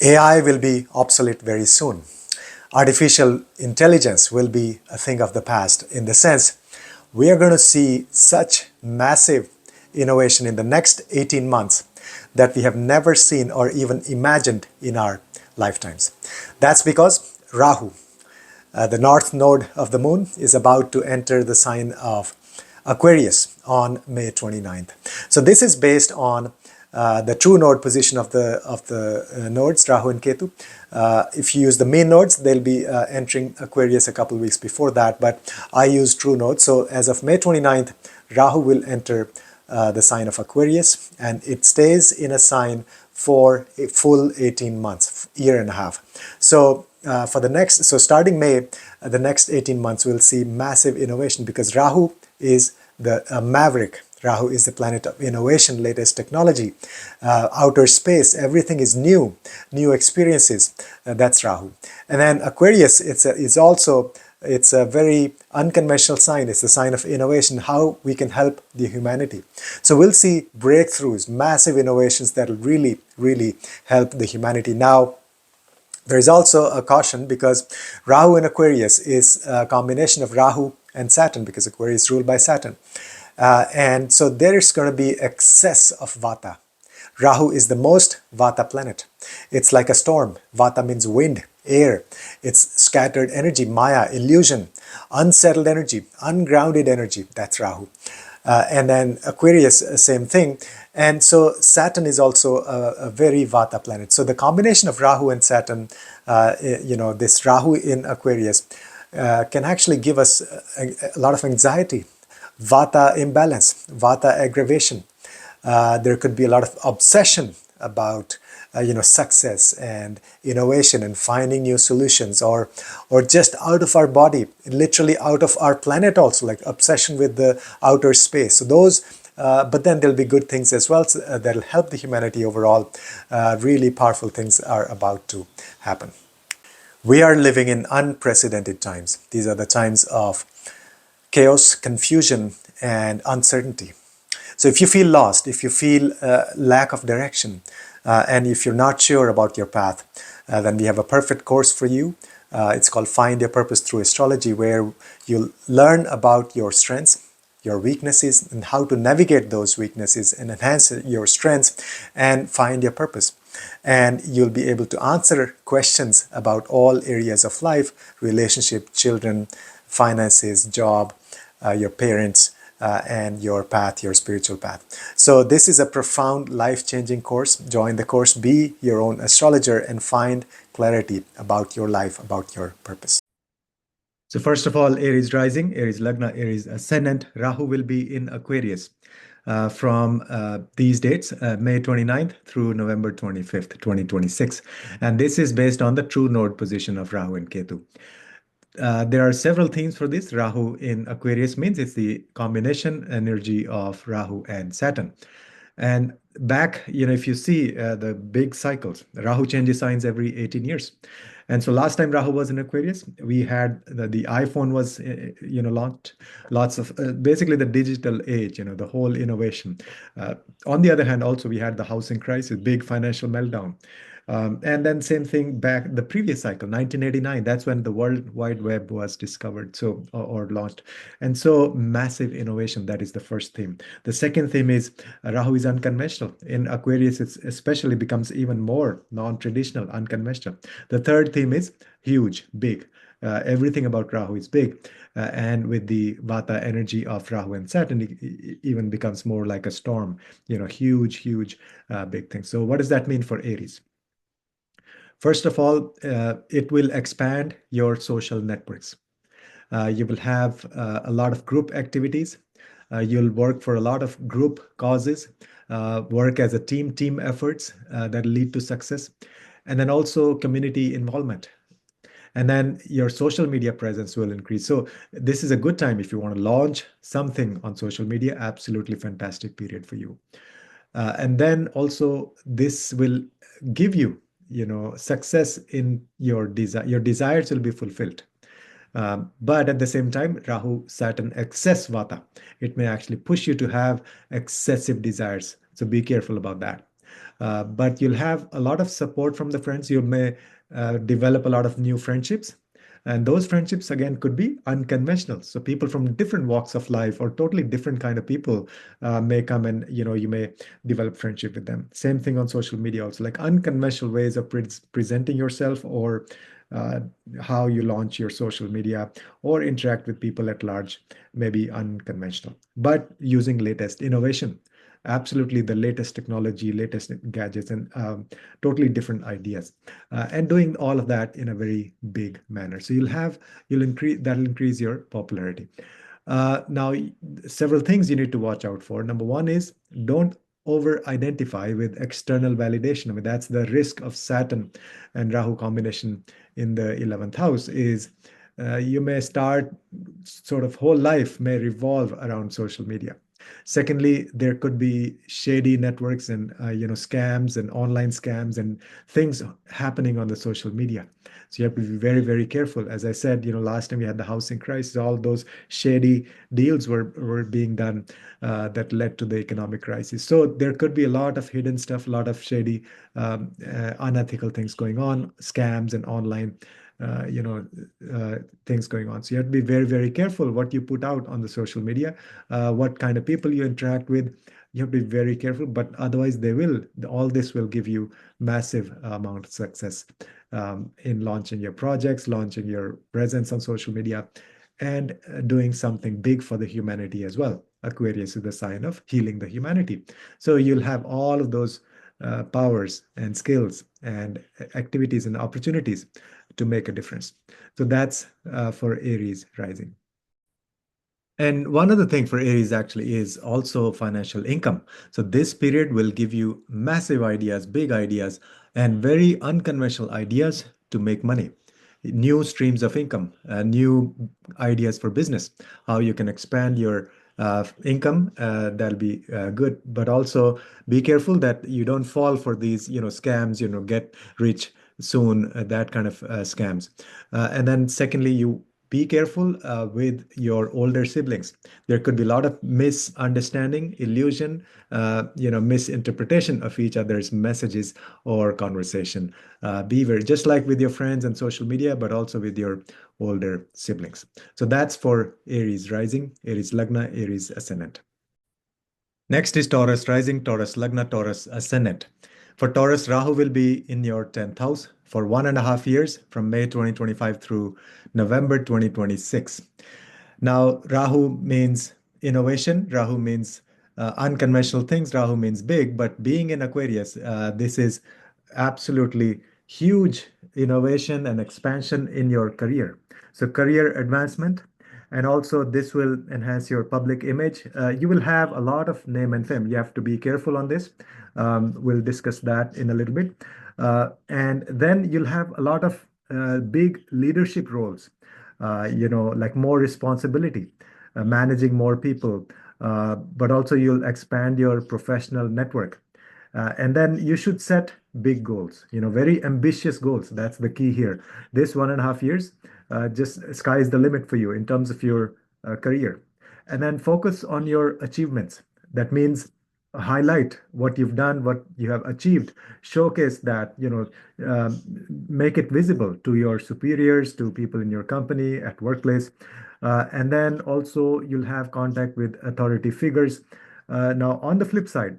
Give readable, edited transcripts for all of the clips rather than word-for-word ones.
AI will be obsolete very soon. Artificial intelligence will be a thing of the past, in the sense we are going to see such massive innovation in the next 18 months that we have never seen or even imagined in our lifetimes. That's because Rahu, the north node of the moon, is about to enter the sign of Aquarius on May 29th. So this is based on the true node position of the nodes, Rahu and Ketu. If you use the main nodes, they'll be entering Aquarius a couple of weeks before that, but I use true nodes. So as of May 29th, Rahu will enter the sign of Aquarius, and it stays in a sign for a full 18 months, year and a half. So starting May, the next 18 months, we'll see massive innovation, because Rahu is the maverick. Rahu is the planet of innovation, latest technology, outer space. Everything is new experiences. That's Rahu. And then Aquarius, it's a very unconventional sign. It's a sign of innovation, how we can help the humanity. So we'll see breakthroughs, massive innovations that will really, really help the humanity. Now, there is also a caution, because Rahu in Aquarius is a combination of Rahu and Saturn, because Aquarius is ruled by Saturn. And so there is going to be excess of Vata. Rahu is the most Vata planet. It's like a storm. Vata means wind, air. It's scattered energy, Maya, illusion, unsettled energy, ungrounded energy. That's Rahu. And then Aquarius, same thing. And so Saturn is also a very Vata planet. So the combination of Rahu and Saturn, this Rahu in Aquarius can actually give us a lot of anxiety, Vata imbalance, Vata aggravation. There could be a lot of obsession about success and innovation and finding new solutions, or just out of our body, literally out of our planet also, like obsession with the outer space. So those, but then there'll be good things as well that'll help the humanity overall. Really powerful things are about to happen. We are living in unprecedented times. These are the times of chaos, confusion, and uncertainty. So if you feel lost, if you feel lack of direction, and if you're not sure about your path, then we have a perfect course for you. It's called Find Your Purpose Through Astrology, where you'll learn about your strengths, your weaknesses, and how to navigate those weaknesses and enhance your strengths and find your purpose. And you'll be able to answer questions about all areas of life: relationship, children, finances, job, your parents, and your path, your spiritual path. So this is a profound, life-changing course. Join the course, be your own astrologer, and find clarity about your life, about your purpose. So first of all, Aries rising, Aries Lagna, Aries ascendant. Rahu will be in Aquarius from these dates, May 29th through November 25th, 2026. And this is based on the true node position of Rahu and Ketu. There are several themes for this. Rahu in Aquarius means it's the combination energy of Rahu and Saturn. And back, if you see the big cycles, Rahu changes signs every 18 years. And so last time Rahu was in Aquarius, we had the iPhone was, launched, lots of, basically the digital age, the whole innovation. On the other hand, also we had the housing crisis, big financial meltdown. And then same thing back the previous cycle, 1989, that's when the World Wide Web was discovered, or launched. And so massive innovation, that is the first theme. The second theme is Rahu is unconventional. In Aquarius, it especially becomes even more non-traditional, unconventional. The third theme is huge, big. Everything about Rahu is big. And with the Vata energy of Rahu and Saturn, it even becomes more like a storm, huge, huge, big thing. So what does that mean for Aries? First of all, it will expand your social networks. You will have a lot of group activities. You'll work for a lot of group causes, work as a team efforts that lead to success, and then also community involvement. And then your social media presence will increase. So this is a good time if you want to launch something on social media. Absolutely fantastic period for you. And then also this will give you success in your desire. Your desires will be fulfilled. But at the same time, Rahu, Saturn, excess Vata, it may actually push you to have excessive desires. So be careful about that. But you'll have a lot of support from the friends. You may develop a lot of new friendships. And those friendships, again, could be unconventional. So people from different walks of life or totally different kind of people may come and, you may develop friendship with them. Same thing on social media also, like unconventional ways of presenting yourself or uh, how you launch your social media or interact with people at large may be unconventional, but using latest innovation, absolutely the latest technology, latest gadgets, and totally different ideas, and doing all of that in a very big manner. So you'll increase that'll increase your popularity. Now, several things you need to watch out for. Number one is don't over identify with external validation. I mean, that's the risk of Saturn and Rahu combination in the 11th house is you may start sort of whole life may revolve around social media. Secondly, there could be shady networks and scams and online scams and things happening on the social media. So you have to be very, very careful. As I said, last time we had the housing crisis, all those shady deals were being done that led to the economic crisis. So there could be a lot of hidden stuff, a lot of shady, unethical things going on, scams and online uh, you know, things going on. So you have to be very, very careful what you put out on the social media, what kind of people you interact with. You have to be very careful, but otherwise all this will give you massive amount of success in launching your projects, launching your presence on social media, and doing something big for the humanity as well. Aquarius is the sign of healing the humanity. So you'll have all of those powers and skills and activities and opportunities to make a difference. So that's for Aries rising. And one other thing for Aries actually is also financial income. So this period will give you massive ideas, big ideas, and very unconventional ideas to make money. New streams of income, new ideas for business, how you can expand your income. That'll be good. But also be careful that you don't fall for these, scams, get rich soon, that kind of scams. And then secondly, you be careful with your older siblings. There could be a lot of misunderstanding, illusion, misinterpretation of each other's messages or conversation. Be very, just like with your friends and social media, but also with your older siblings. So that's for Aries rising, Aries Lagna, Aries ascendant. Next is Taurus rising, Taurus Lagna, Taurus ascendant. For Taurus, Rahu will be in your 10th house for 1.5 years from May 2025 through November 2026. Now, Rahu means innovation, Rahu means unconventional things, Rahu means big, but being in Aquarius, this is absolutely huge innovation and expansion in your career. So, career advancement, and also this will enhance your public image. You will have a lot of name and fame. You have to be careful on this. We'll discuss that in a little bit. And then you'll have a lot of big leadership roles, like more responsibility, managing more people, but also you'll expand your professional network. And then you should set big goals, very ambitious goals. That's the key here. This 1.5 years, just sky is the limit for you in terms of your career. And then focus on your achievements. That means highlight what you've done, what you have achieved, showcase that, make it visible to your superiors, to people in your company, at workplace. And then also you'll have contact with authority figures. Now, on the flip side,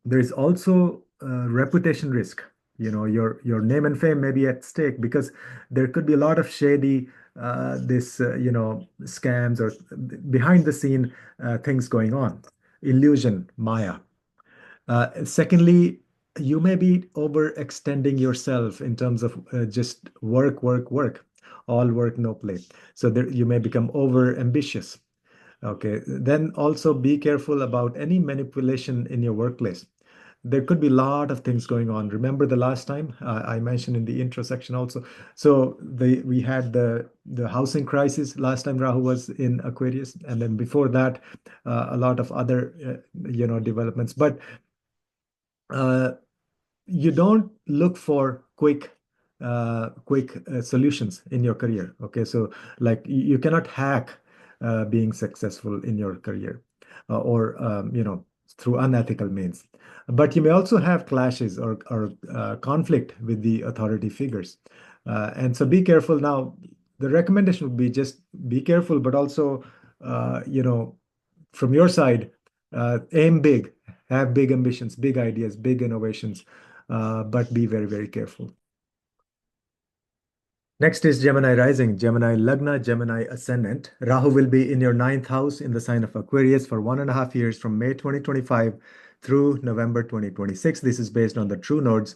there is also reputation risk. Your name and fame may be at stake because there could be a lot of shady this scams or behind the scene things going on, illusion, maya. Secondly, you may be overextending yourself in terms of just work, work, work, all work, no play. So there, you may become over ambitious. Okay, then also be careful about any manipulation in your workplace. There could be a lot of things going on. Remember the last time I mentioned in the intro section also. So we had the housing crisis last time Rahu was in Aquarius, and then before that, a lot of other developments. But uh, you don't look for quick solutions in your career. Okay, so like you cannot hack being successful in your career, or through unethical means. But you may also have clashes or conflict with the authority figures. And so be careful. Now, the recommendation would be just be careful, but also, from your side, aim big, have big ambitions, big ideas, big innovations, but be very, very careful. Next is Gemini rising, Gemini Lagna, Gemini ascendant. Rahu will be in your ninth house in the sign of Aquarius for 1.5 years from May 2025 through November 2026. This is based on the true nodes.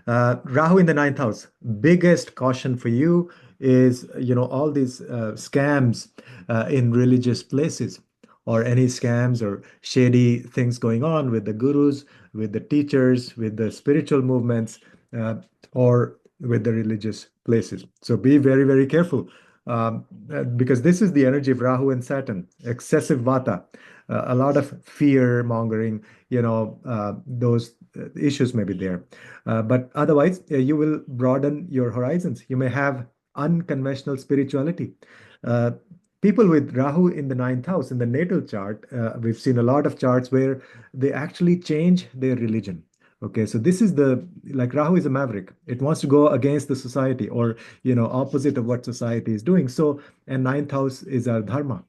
Rahu in the ninth house. Biggest caution for you is, all these scams in religious places, or any scams or shady things going on with the gurus, with the teachers, with the spiritual movements, or with the religious places. So be very, very careful, because this is the energy of Rahu and Saturn, excessive vata, a lot of fear mongering, those issues may be there. But otherwise, you will broaden your horizons. You may have unconventional spirituality. Uh, People with Rahu in the ninth house, in the natal chart, we've seen a lot of charts where they actually change their religion. Okay, so this is like Rahu is a maverick. It wants to go against the society, or, opposite of what society is doing. So, and ninth house is our dharma.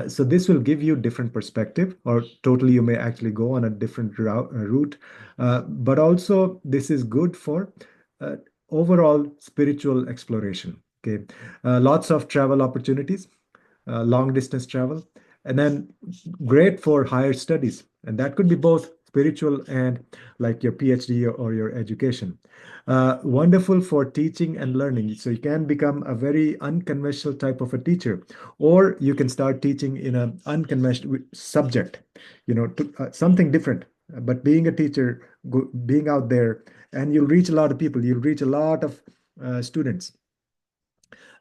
So this will give you different perspective, or totally you may actually go on a different route. But also this is good for uh, overall spiritual exploration. Okay, lots of travel opportunities, long distance travel, and then great for higher studies. And that could be both spiritual and like your PhD or your education. Wonderful for teaching and learning. So you can become a very unconventional type of a teacher, or you can start teaching in an unconventional subject, something different. But being a teacher, being out there, and you'll reach a lot of people, you'll reach a lot of students.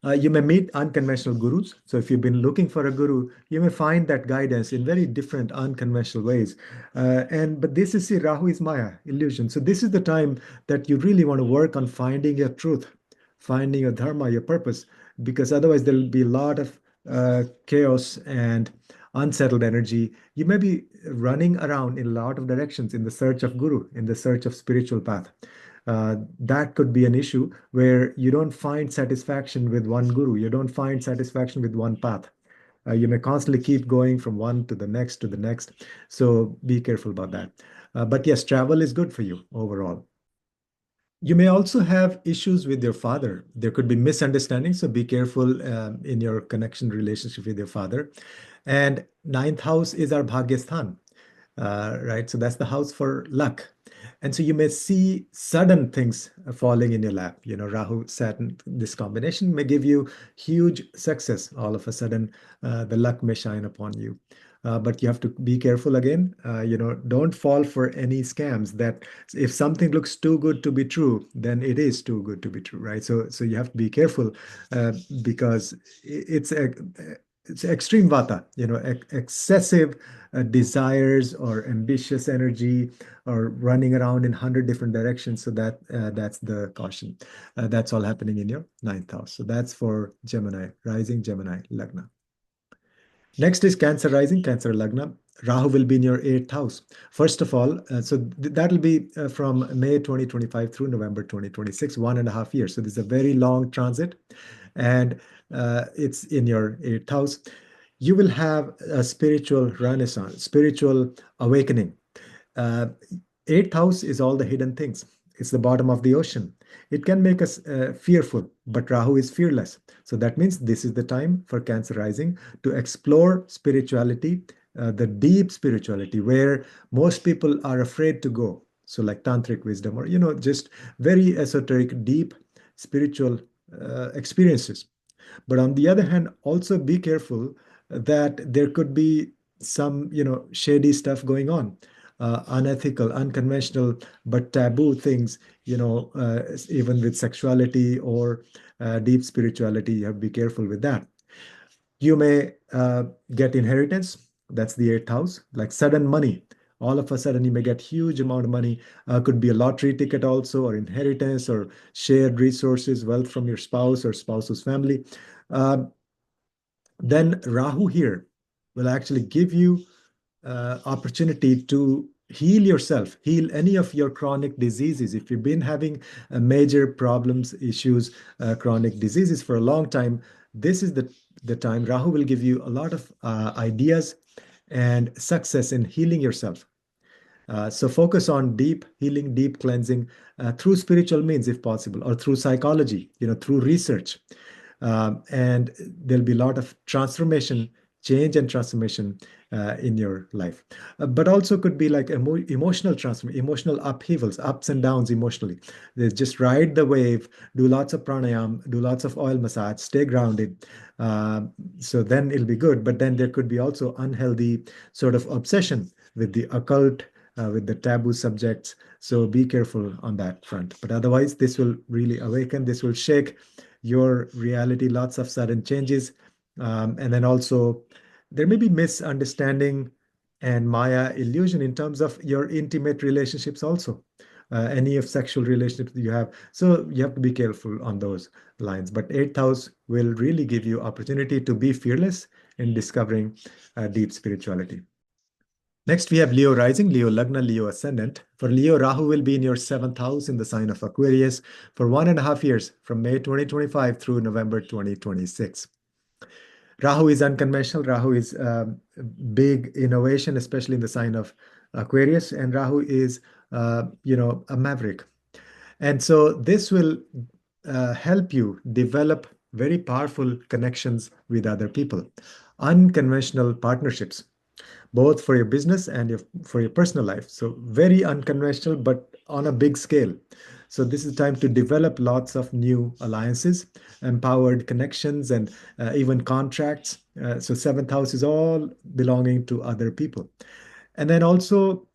You may meet unconventional gurus. So if you've been looking for a guru, you may find that guidance in very different unconventional ways. But this is, see, Rahu is Maya, illusion. So this is the time that you really want to work on finding your truth, finding your dharma, your purpose, because otherwise there'll be a lot of chaos and unsettled energy. You may be running around in a lot of directions in the search of guru, in the search of spiritual path. That could be an issue where you don't find satisfaction with one guru, you don't find satisfaction with one path. You may constantly keep going from one to the next to the next. So be careful about that. But yes, travel is good for you overall. You may also have issues with your father. There could be misunderstandings, so be careful in your connection relationship with your father. And ninth house is our Bhagyasthan, right? So that's the house for luck. And so you may see sudden things falling in your lap. Rahu, Saturn, this combination may give you huge success. All of a sudden, the luck may shine upon you. But you have to be careful again. Don't fall for any scams that if something looks too good to be true, then it is too good to be true, right? So you have to be careful, because it's extreme vata, excessive desires or ambitious energy, or running around in 100 different directions. So that's the caution. That's all happening in your ninth house. So that's for Gemini rising, Gemini Lagna. Next is Cancer rising, Cancer Lagna. Rahu will be in your eighth house. First of all, so that'll be from May 2025 through November 2026, 1.5 years. So this is a very long transit, and it's in your eighth house. You will have a spiritual renaissance, spiritual awakening. Uh, Eighth house is all the hidden things. It's the bottom of the ocean. It can make us fearful, but Rahu is fearless. So that means this is the time for Cancer rising to explore spirituality, the deep spirituality where most people are afraid to go. So like tantric wisdom, or just very esoteric, deep spiritual experiences. But on the other hand, also be careful that there could be some, shady stuff going on, unethical, unconventional, but taboo things, even with sexuality or deep spirituality. You have to be careful with that. You may get inheritance. That's the eighth house, like sudden money. All of a sudden, you may get huge amount of money. Could be a lottery ticket also, or inheritance, or shared resources, wealth from your spouse or spouse's family. Uh, then Rahu here will actually give you opportunity to heal yourself, heal any of your chronic diseases. If you've been having major problems, issues, chronic diseases for a long time, this is the time Rahu will give you a lot of ideas and success in healing yourself. So focus on deep healing, deep cleansing through spiritual means, if possible, or through psychology, through research. And there'll be a lot of transformation, change and transformation in your life. But also could be like emotional transformation, emotional upheavals, ups and downs emotionally. Just ride the wave, do lots of pranayam, do lots of oil massage, stay grounded. So then it'll be good. But then there could be also unhealthy sort of obsession with the occult, with the taboo subjects. So be careful on that front. But otherwise, this will really awaken. This will shake your reality, lots of sudden changes. And then also, there may be misunderstanding and Maya illusion in terms of your intimate relationships also. Any of sexual relationships you have. So you have to be careful on those lines. But eighth house will really give you opportunity to be fearless in discovering deep spirituality. Next, we have Leo rising, Leo Lagna, Leo ascendant. For Leo, Rahu will be in your seventh house in the sign of Aquarius for 1.5 years, from May 2025 through November 2026. Rahu is unconventional. Rahu is big innovation, especially in the sign of Aquarius, and Rahu is, a maverick. And so this will help you develop very powerful connections with other people, unconventional partnerships, both for your business and for your personal life. So very unconventional, but on a big scale. So this is time to develop lots of new alliances, empowered connections, and even contracts. So seventh house is all belonging to other people. And then also,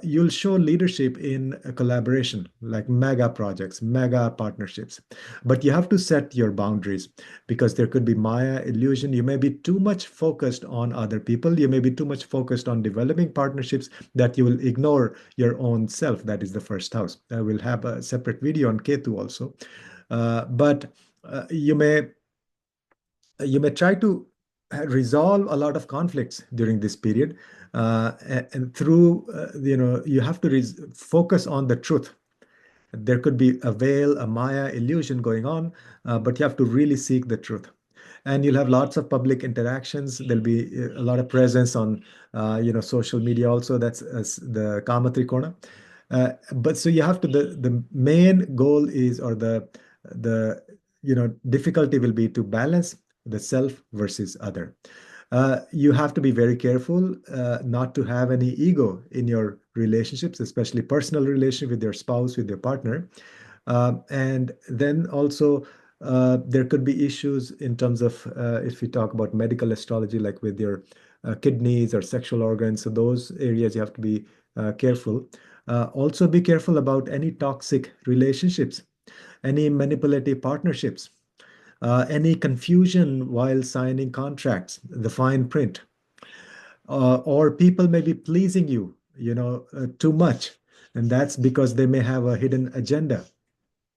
you'll show leadership in a collaboration, like mega projects, mega partnerships. But you have to set your boundaries because there could be Maya illusion. You may be too much focused on other people. You may be too much focused on developing partnerships that you will ignore your own self. That is the first house. I will have a separate video on Ketu also. But you may try to resolve a lot of conflicts during this period, and through you have to focus on the truth. There could be a veil, a Maya illusion going on, but you have to really seek the truth. And you'll have lots of public interactions. There'll be a lot of presence on social media also. That's the Kama Trikona. But so you have to, the main goal is, or the difficulty will be to balance the self versus other. You have to be very careful not to have any ego in your relationships, especially personal relationship with your spouse, with your partner. And then also, there could be issues in terms of if we talk about medical astrology, like with your kidneys or sexual organs. So those areas you have to be careful. Also, be careful about any toxic relationships, any manipulative partnerships, any confusion while signing contracts, the fine print, or people may be pleasing you, too much, and that's because they may have a hidden agenda.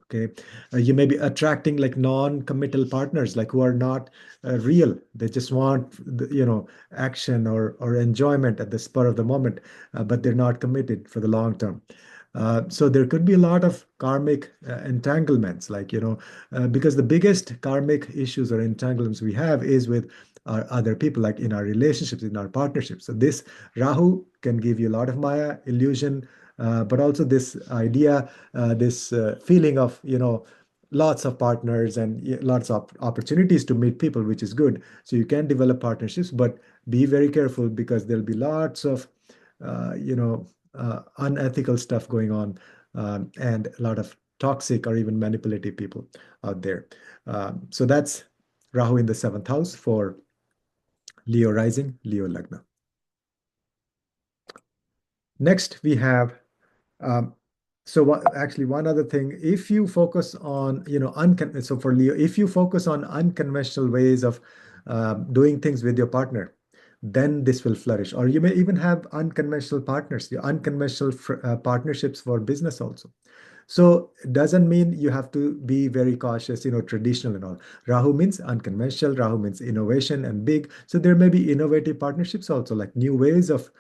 Okay, you may be attracting like non-committal partners, like who are not real. They just want action or enjoyment at the spur of the moment, but they're not committed for the long term. So there could be a lot of karmic entanglements, like because the biggest karmic issues or entanglements we have is with our other people, like in our relationships, in our partnerships. So this Rahu can give you a lot of Maya illusion, but also this idea, this feeling of lots of partners and lots of opportunities to meet people, which is good. So you can develop partnerships, but be very careful because there'll be lots of unethical stuff going on, and a lot of toxic or even manipulative people out there. So that's Rahu in the seventh house for Leo rising, Leo Lagna. Next, we have actually one other thing. If you focus on, so for Leo, if you focus on unconventional ways of doing things with your partner, then this will flourish. Or you may even have unconventional partners, unconventional partnerships for business also. So it doesn't mean you have to be very cautious, traditional and all. Rahu means unconventional, Rahu means innovation and big. So there may be innovative partnerships also, like new ways of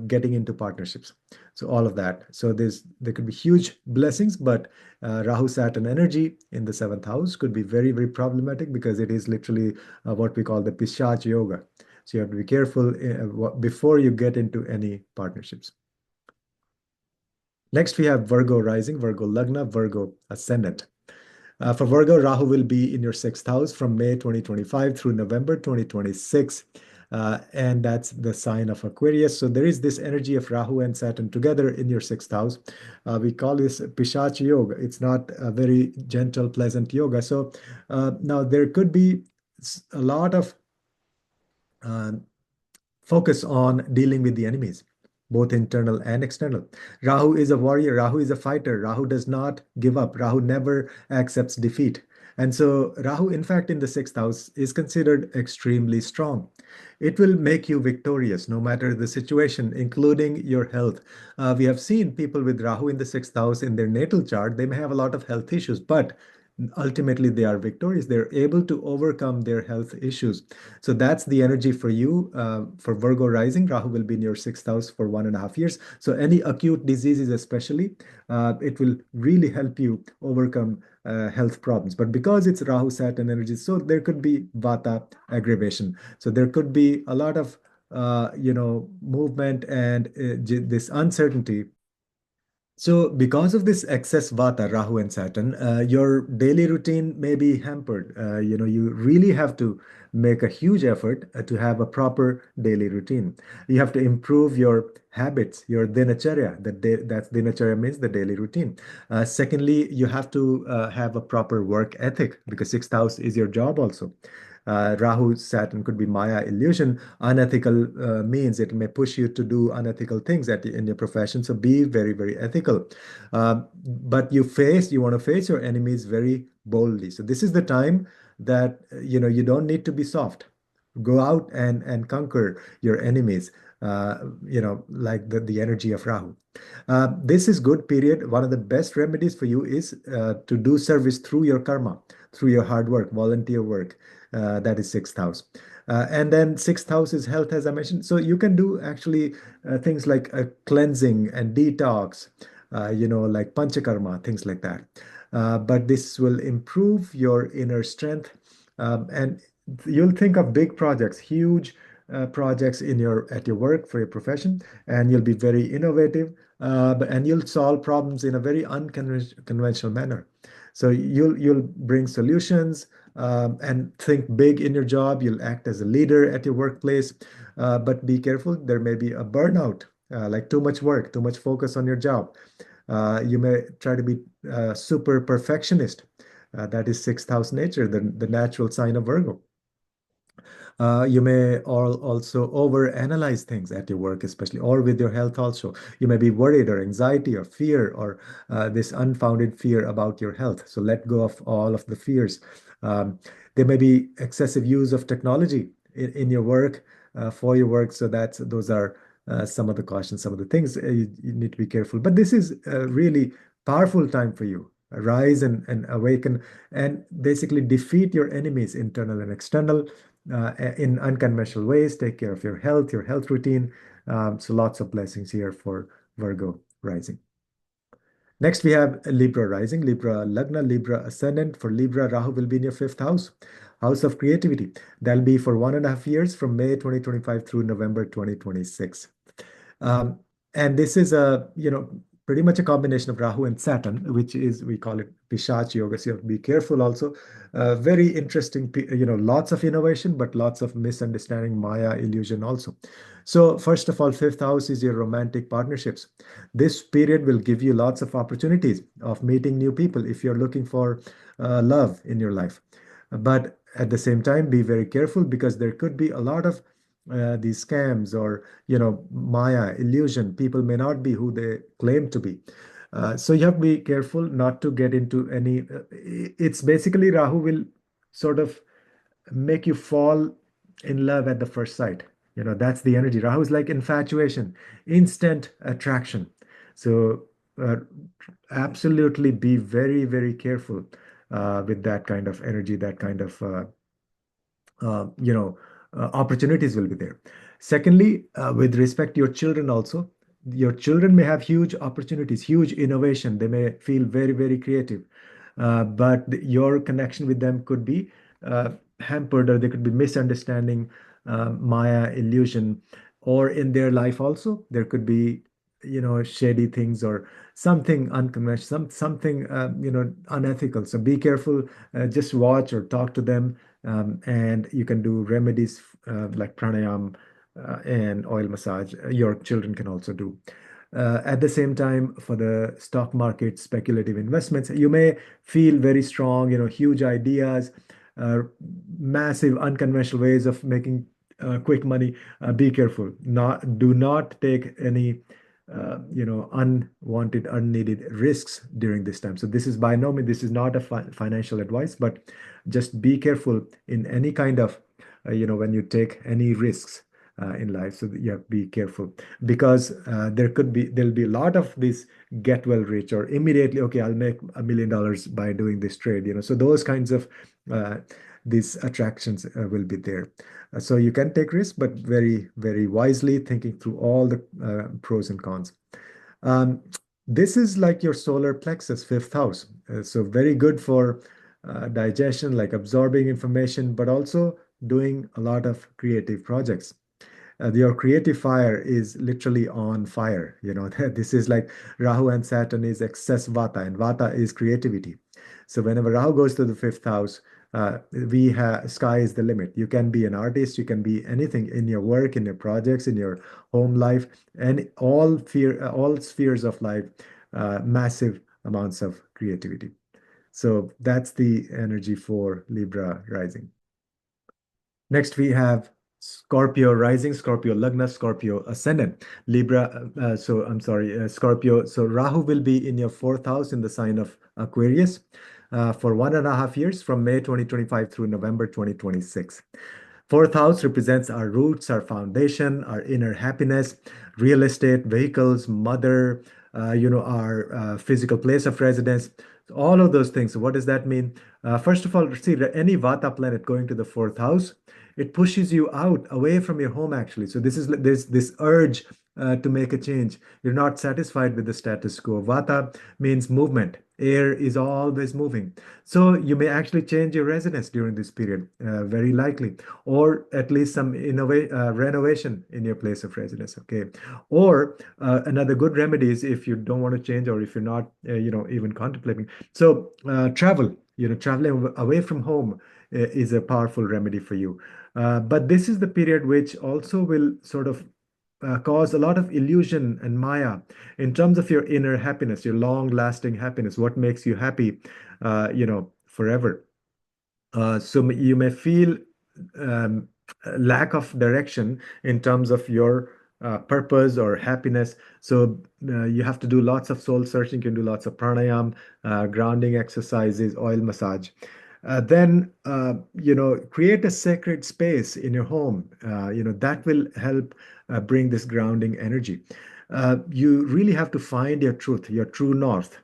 getting into partnerships. So all of that. So there could be huge blessings, but Rahu Saturn energy in the seventh house could be very, very problematic because it is literally what we call the Pishach yoga. So you have to be careful before you get into any partnerships. Next, we have Virgo rising, Virgo Lagna, Virgo ascendant. For Virgo, Rahu will be in your sixth house from May 2025 through November 2026. And that's the sign of Aquarius. So there is this energy of Rahu and Saturn together in your sixth house. We call this Pishach Yoga. It's not a very gentle, pleasant yoga. So now there could be a lot of uh, focus on dealing with the enemies, both internal and external. Rahu is a warrior, Rahu is a fighter, Rahu does not give up, Rahu never accepts defeat. And so, Rahu, in fact, in the sixth house, is considered extremely strong. It will make you victorious no matter the situation, including your health. We have seen people with Rahu in the sixth house in their natal chart, they may have a lot of health issues, but ultimately they are victorious. They're able to overcome their health issues. So that's the energy for you. For Virgo rising, Rahu will be in your sixth house for 1.5 years. So any acute diseases, especially, it will really help you overcome health problems. But because it's Rahu Saturn energy, so there could be Vata aggravation. So there could be a lot of movement and this uncertainty. So, because of this excess Vata, Rahu and Saturn, your daily routine may be hampered. You really have to make a huge effort to have a proper daily routine. You have to improve your habits, your dinacharya. That's dinacharya means the daily routine. Secondly, you have to have a proper work ethic because sixth house is your job also. Rahu, Saturn could be Maya illusion. Unethical means it may push you to do unethical things in your profession. So be very, very ethical. But you want to face your enemies very boldly. So this is the time that you don't need to be soft. Go out and conquer your enemies. Like the energy of Rahu. This is good period. One of the best remedies for you is to do service through your karma, through your hard work, volunteer work. That is sixth house. And then sixth house is health, as I mentioned. So you can do actually things like cleansing and detox, like panchakarma, things like that. But this will improve your inner strength. And you'll think of big projects, huge projects at your work for your profession, and you'll be very innovative, and you'll solve problems in a very unconventional manner. So you'll bring solutions and think big in your job. You'll act as a leader at your workplace, but be careful. There may be a burnout, like too much work, too much focus on your job. You may try to be super perfectionist. That is sixth house nature, the natural sign of Virgo. You may also overanalyze things at your work, especially, or with your health also. You may be worried or anxiety or fear or this unfounded fear about your health. So let go of all of the fears. There may be excessive use of technology in your work, for your work. So those are some of the cautions, some of the things you need to be careful. But this is a really powerful time for you. Rise and awaken and basically defeat your enemies, internal and external, in unconventional ways. Take care of your health routine. So lots of blessings here for Virgo rising. Next, we have Libra rising, Libra Lagna, Libra ascendant. For Libra, Rahu will be in your fifth house, house of creativity. That'll be for 1.5 years from May 2025 through November 2026. Um, and this is pretty much a combination of Rahu and Saturn, which is, we call it Pishach Yoga. So you have to be careful also. Very interesting, lots of innovation, but lots of misunderstanding, Maya illusion also. So first of all, fifth house is your romantic partnerships. This period will give you lots of opportunities of meeting new people if you're looking for love in your life. But at the same time, be very careful because there could be a lot of these scams or Maya illusion. People may not be who they claim to be. So you have to be careful not to get into any. It's basically Rahu will sort of make you fall in love at the first sight. That's the energy. Rahu is like infatuation, instant attraction. So uh, absolutely be very, very careful with that kind of energy, that kind of uh, you know, opportunities will be there. Secondly, with respect to your children also, your children may have huge opportunities, huge innovation. They may feel very, very creative, but your connection with them could be hampered, or there could be misunderstanding, Maya, illusion, or in their life also there could be, shady things or something unconventional, something unethical. So be careful. Just watch or talk to them, and you can do remedies like pranayam and oil massage. Your children can also do. At the same time, for the stock market, speculative investments, you may feel very strong, huge ideas, uh, massive unconventional ways of making quick money. Be careful. Do not take any unwanted, unneeded risks during this time. So this is by no means, this is not a financial advice, but just be careful in any kind of, when you take any risks in life. So you have to be careful, because there'll be a lot of this get well rich, or immediately, okay, I'll make $1 million by doing this trade. So those kinds of uh, these attractions will be there. So you can take risks, but very, very wisely, thinking through all the pros and cons. Um, this is like your solar plexus, fifth house. So very good for digestion, like absorbing information, but also doing a lot of creative projects. Your creative fire is literally on fire. This is like Rahu and Saturn is excess Vata, and Vata is creativity. So whenever Rahu goes to the fifth house, we have sky is the limit. You can be an artist, you can be anything in your work, in your projects, in your home life, and all spheres of life, massive amounts of creativity. So that's the energy for Libra rising. Next, we have Scorpio rising, Scorpio Lagna, Scorpio ascendant, Libra. So I'm sorry, Scorpio. So Rahu will be in your fourth house in the sign of Aquarius for 1.5 years, from May 2025 through November 2026. Fourth house represents our roots, our foundation, our inner happiness, real estate, vehicles, mother, our physical place of residence, all of those things. So what does that mean? First of all, see, any Vata planet going to the fourth house, it pushes you out away from your home, actually. So there's this urge to make a change. You're not satisfied with the status quo. Vata means movement. Air is always moving. So you may actually change your residence during this period, very likely, or at least some renovation in your place of residence. Okay. Or another good remedy is, if you don't want to change, or if you're not, even contemplating. So travel. Traveling away from home is a powerful remedy for you. But this is the period which also will sort of cause a lot of illusion and maya in terms of your inner happiness, your long-lasting happiness, what makes you happy, forever. So you may feel um, a lack of direction in terms of your purpose or happiness. So you have to do lots of soul searching. You can do lots of pranayam, grounding exercises, oil massage. Then create a sacred space in your home. That will help bring this grounding energy. You really have to find your truth, your true north.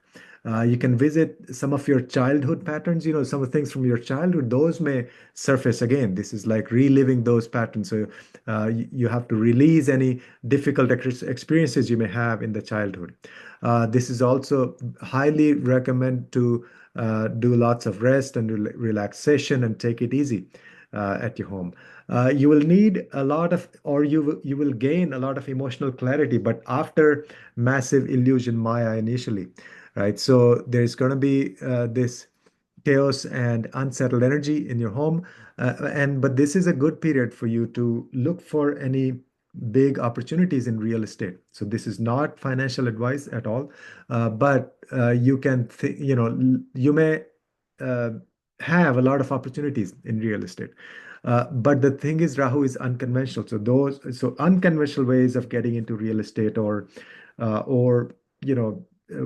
You can visit some of your childhood patterns, some of the things from your childhood, those may surface again. This is like reliving those patterns. So you have to release any difficult experiences you may have in the childhood. This is also highly recommend to do lots of rest and relaxation, and take it easy at your home. You will need a lot of, or you will gain a lot of emotional clarity, but after massive illusion Maya initially, right? So there's going to be this chaos and unsettled energy in your home, and but this is a good period for you to look for any big opportunities in real estate. So this is not financial advice at all, but you can you may uh, have a lot of opportunities in real estate. But the thing is, Rahu is unconventional. So unconventional ways of getting into real estate, or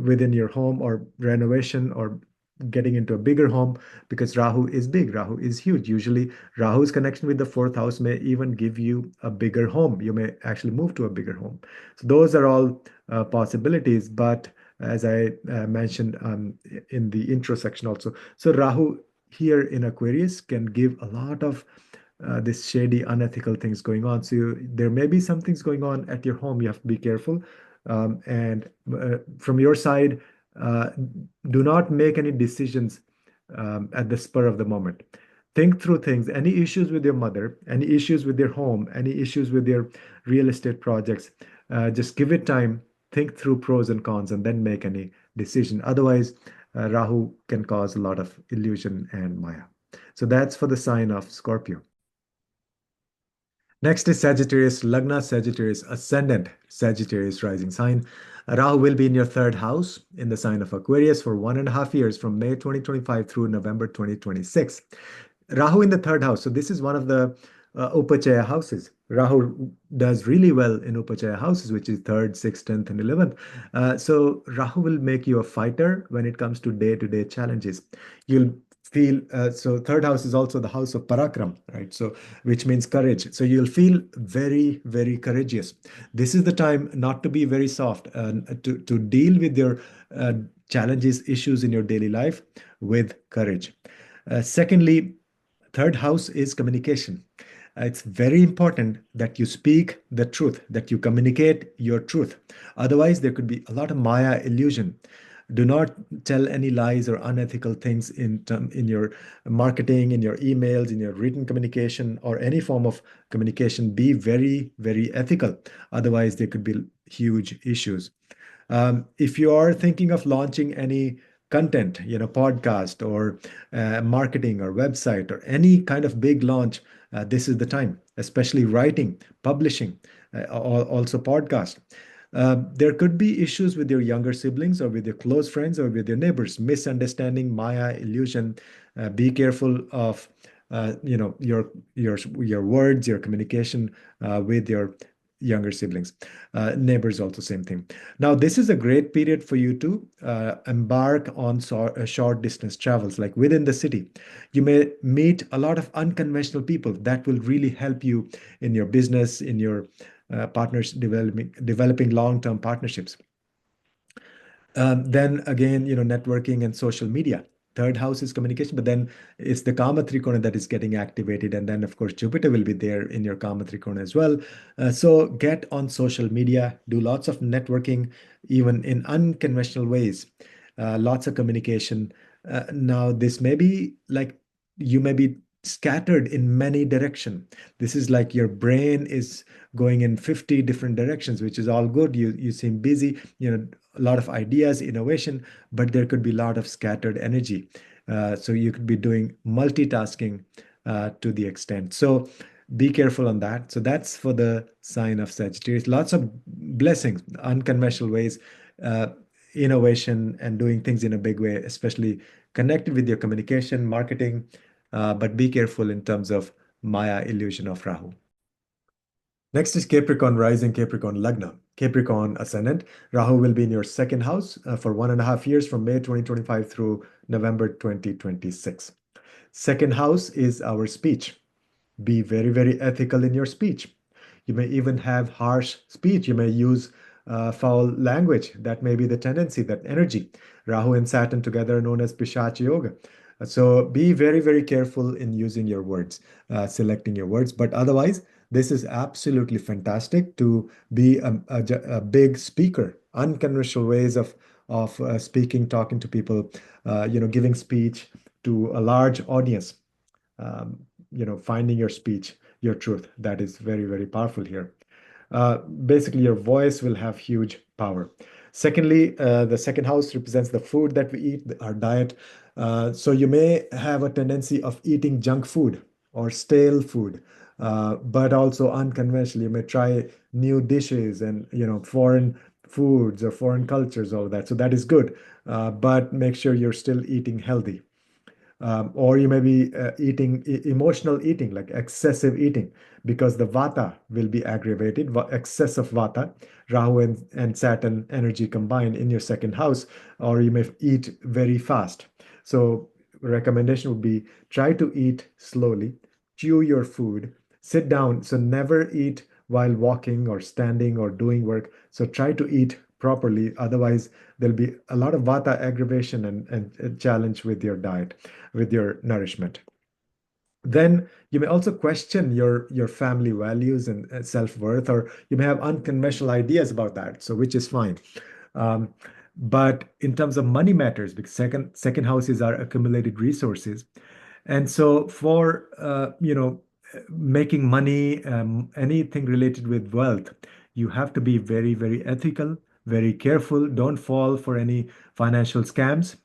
within your home, or renovation, or getting into a bigger home, because Rahu is big, Rahu is huge. Usually, Rahu's connection with the fourth house may even give you a bigger home. You may actually move to a bigger home. So those are all possibilities, but as I mentioned in the intro section also. So Rahu here in Aquarius can give a lot of this shady, unethical things going on. So there may be some things going on at your home. You have to be careful. And from your side, uh, do not make any decisions at the spur of the moment. Think through things. Any issues with your mother, any issues with your home, any issues with your real estate projects, just give it time, think through pros and cons, and then make any decision. Otherwise, Rahu can cause a lot of illusion and Maya. So that's for the sign of Scorpio. Next is Sagittarius, Lagna Sagittarius, Ascendant Sagittarius rising sign. Rahu will be in your third house in the sign of Aquarius for 1.5 years from May 2025 through November 2026. Rahu in the third house. So this is one of the Upachaya houses. Rahu does really well in Upachaya houses, which is third, sixth, 10th, and 11th. So Rahu will make you a fighter when it comes to day-to-day challenges. You'll feel so third house is also the house of parakram, right? So which means courage. So you'll feel very, very courageous. This is the time not to be very soft, to deal with your challenges, issues in your daily life with courage. Secondly, third house is communication. It's very important that you speak the truth, that you communicate your truth. Otherwise, there could be a lot of Maya illusion. Do not tell any lies or unethical things in your marketing, in your emails, in your written communication, or any form of communication. Be very, very ethical. Otherwise, there could be huge issues. If you are thinking of launching any content, podcast or marketing or website or any kind of big launch, this is the time, especially writing, publishing, also podcast. There could be issues with your younger siblings or with your close friends or with your neighbors, misunderstanding, Maya, illusion. Be careful of your words, your communication with your younger siblings. Neighbors also same thing. Now this is a great period for you to embark on short distance travels, like within the city. You may meet a lot of unconventional people that will really help you in your business, in your partners, developing long-term partnerships. Then again, networking and social media. Third house is communication, but then it's the Kama Trikona that is getting activated. And then, of course, Jupiter will be there in your Kama Trikona as well. So get on social media, do lots of networking, even in unconventional ways, lots of communication. Now, this may be like you may be scattered in many direction. This is like your brain is going in 50 different directions, which is all good. You seem busy, a lot of ideas, innovation, but there could be a lot of scattered energy. So you could be doing multitasking to the extent. So be careful on that. So that's for the sign of Sagittarius. Lots of blessings, unconventional ways, uh, innovation, and doing things in a big way, especially connected with your communication, marketing. But be careful in terms of Maya illusion of Rahu. Next is Capricorn rising, Capricorn Lagna, Capricorn ascendant. Rahu will be in your second house for 1.5 years from May 2025 through November 2026. Second house is our speech. Be very, very ethical in your speech. You may even have harsh speech. You may use foul language. That may be the tendency, that energy. Rahu and Saturn together are known as Pishach Yoga. So be very, very careful in using your words, selecting your words. But otherwise, this is absolutely fantastic to be a big speaker, unconventional ways of speaking, talking to people, giving speech to a large audience. Um, finding your speech, your truth. That is very, very powerful here. Basically, your voice will have huge power. Secondly, the second house represents the food that we eat, our diet. So you may have a tendency of eating junk food or stale food, but also unconventional. You may try new dishes and foreign foods or foreign cultures, all of that. So that is good, but make sure you're still eating healthy. Or you may be eating emotional eating, like excessive eating, because the vata will be aggravated. Excess of vata, Rahu and Saturn energy combined in your second house, or you may eat very fast. So recommendation would be try to eat slowly, chew your food, sit down. So never eat while walking or standing or doing work. So try to eat properly. Otherwise, there'll be a lot of vata aggravation and challenge with your diet, with your nourishment. Then you may also question your family values and self-worth, or you may have unconventional ideas about that, so which is fine. Um, but in terms of money matters, because second houses are accumulated resources, and so for making money, anything related with wealth, you have to be very, very ethical, very careful. Don't fall for any financial scams.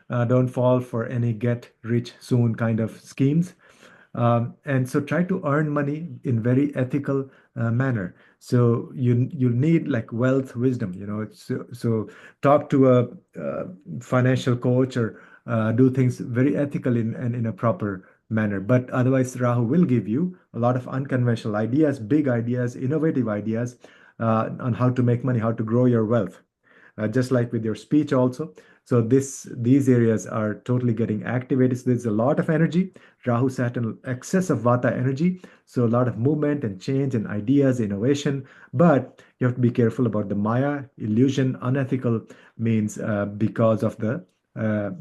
Don't fall for any get rich soon kind of schemes. And so try to earn money in very ethical manner. So you need like wealth wisdom, so talk to a financial coach, or do things very ethical and in a proper manner. But otherwise, Rahu will give you a lot of unconventional ideas, big ideas, innovative ideas on how to make money, how to grow your wealth, just like with your speech also. So these areas are totally getting activated. So there's a lot of energy, Rahu Saturn, excess of Vata energy. So a lot of movement and change and ideas, innovation. But you have to be careful about the Maya, illusion, unethical means, because of the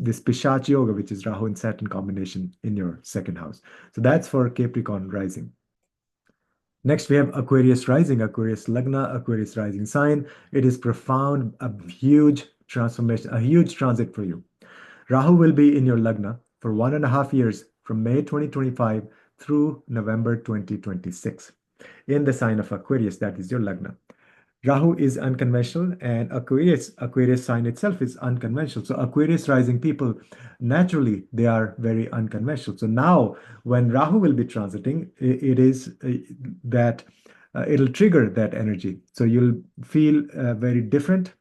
this Pishach Yoga, which is Rahu and Saturn combination in your second house. So that's for Capricorn rising. Next, we have Aquarius rising, Aquarius Lagna, Aquarius rising sign. It is profound, a huge transformation, a huge transit for you. Rahu will be in your Lagna for 1.5 years from May 2025 through November 2026 in the sign of Aquarius, that is your Lagna. Rahu is unconventional, and Aquarius sign itself is unconventional. So Aquarius rising people, naturally, they are very unconventional. So now when Rahu will be transiting, it is that it'll trigger that energy. So you'll feel very different.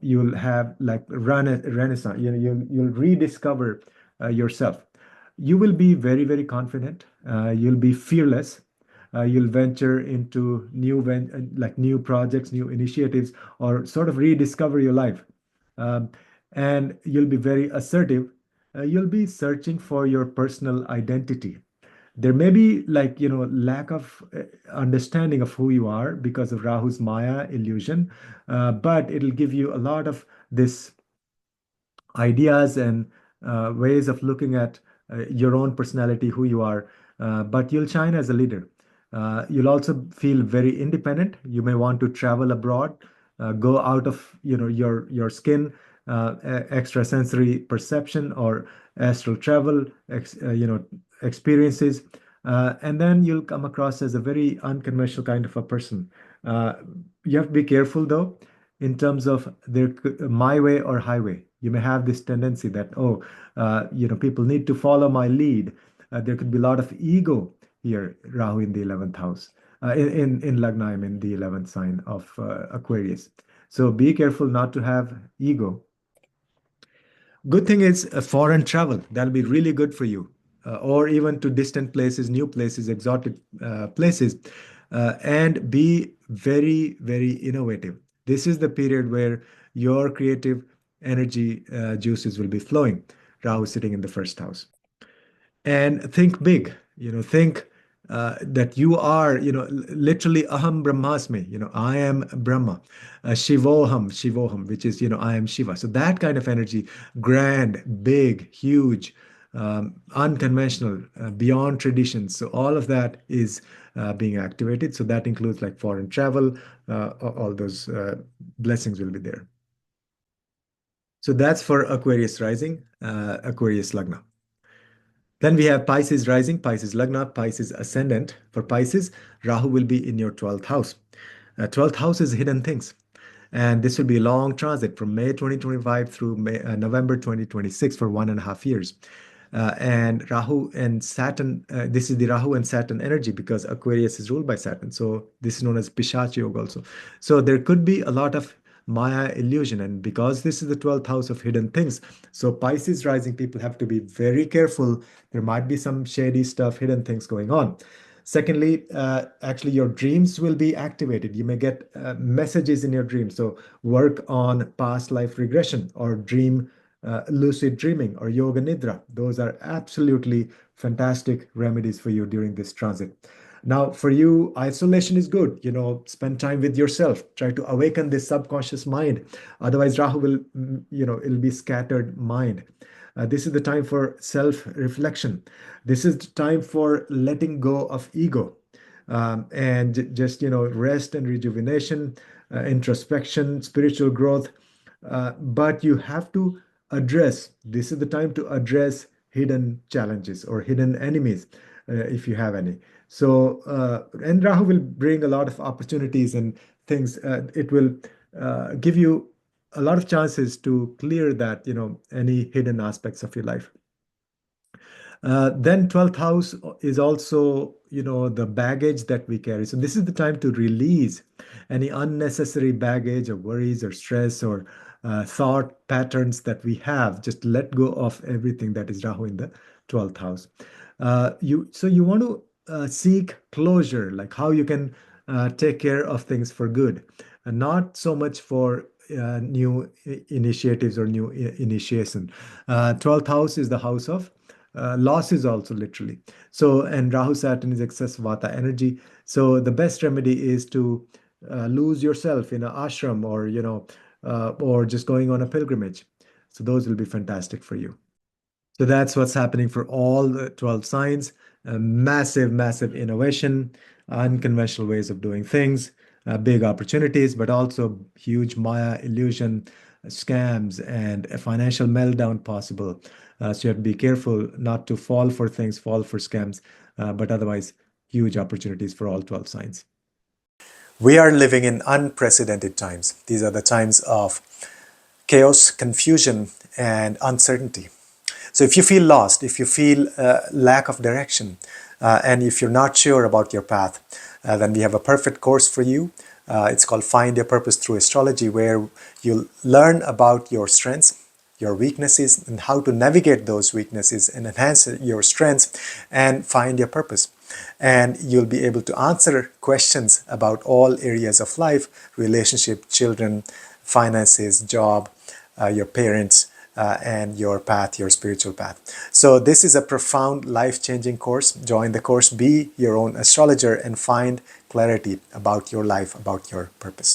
You'll have like renaissance. You'll rediscover yourself. You will be very, very confident. You'll be fearless. You'll venture into like new projects, new initiatives, or sort of rediscover your life. Um, and you'll be very assertive. You'll be searching for your personal identity. There may be like, lack of understanding of who you are because of Rahu's Maya illusion, but it'll give you a lot of this ideas and ways of looking at your own personality, who you are, but you'll shine as a leader. You'll also feel very independent. You may want to travel abroad, go out of your skin, extrasensory perception or astral travel, experiences, and then you'll come across as a very unconventional kind of a person. Uh, you have to be careful though, in terms of my way or highway. You may have this tendency that, oh, people need to follow my lead. There could be a lot of ego here, Rahu in the 11th house. In Lagna, I'm in the 11th sign of Aquarius. So be careful not to have ego. Good thing is foreign travel. That'll be really good for you, or even to distant places, new places, exotic places, and be very, very innovative. This is the period where your creative energy juices will be flowing. Rahu sitting in the first house. And think big, think that you are, literally aham brahmasmi, I am Brahma, shivoham, which is, I am Shiva. So that kind of energy, grand, big, huge, unconventional, beyond traditions. So all of that is being activated. So that includes like foreign travel, all those blessings will be there. So that's for Aquarius rising, Aquarius Lagna. Then we have Pisces rising, Pisces Lagna, Pisces ascendant. For Pisces, Rahu will be in your 12th house. 12th house is hidden things. And this will be a long transit from May 2025 through November 2026 for 1.5 years. And Rahu and Saturn, this is the Rahu and Saturn energy because Aquarius is ruled by Saturn. So this is known as Pishach Yoga also. So there could be a lot of Maya illusion. And because this is the 12th house of hidden things, so Pisces rising people have to be very careful. There might be some shady stuff, hidden things going on. Secondly, actually, your dreams will be activated. You may get messages in your dreams. So work on past life regression or dream lucid dreaming or yoga nidra. Those are absolutely fantastic remedies for you during this transit. Now, for you, isolation is good. Spend time with yourself. Try to awaken this subconscious mind. Otherwise, Rahu will, it'll be scattered mind. This is the time for self-reflection. This is the time for letting go of ego, and just, rest and rejuvenation, introspection, spiritual growth. But you have to address, this is the time to address hidden challenges or hidden enemies, if you have any. So, and Rahu will bring a lot of opportunities and things. It will give you a lot of chances to clear that, any hidden aspects of your life. Then 12th house is also, the baggage that we carry. So this is the time to release any unnecessary baggage or worries or stress or thought patterns that we have. Just let go of everything that is Rahu in the 12th house. You want to seek closure, like how you can take care of things for good, and not so much for new initiatives or new initiation. 12th house is the house of losses also, literally. So, and Rahu Saturn is excess vata energy. So the best remedy is to lose yourself in an ashram, or or just going on a pilgrimage. So those will be fantastic for you. So that's what's happening for all the 12 signs. Massive, massive innovation, unconventional ways of doing things, big opportunities, but also huge Maya illusion, scams, and a financial meltdown possible. So you have to be careful not to fall for things, fall for scams, but otherwise, huge opportunities for all 12 signs. We are living in unprecedented times. These are the times of chaos, confusion, and uncertainty. So if you feel lost, if you feel lack of direction, and if you're not sure about your path, then we have a perfect course for you. It's called Find Your Purpose Through Astrology, where you'll learn about your strengths, your weaknesses, and how to navigate those weaknesses and enhance your strengths and find your purpose. And you'll be able to answer questions about all areas of life: relationship, children, finances, job, your parents, and your path, your spiritual path. So this is a profound, life-changing course. Join the course, be your own astrologer, and find clarity about your life, about your purpose.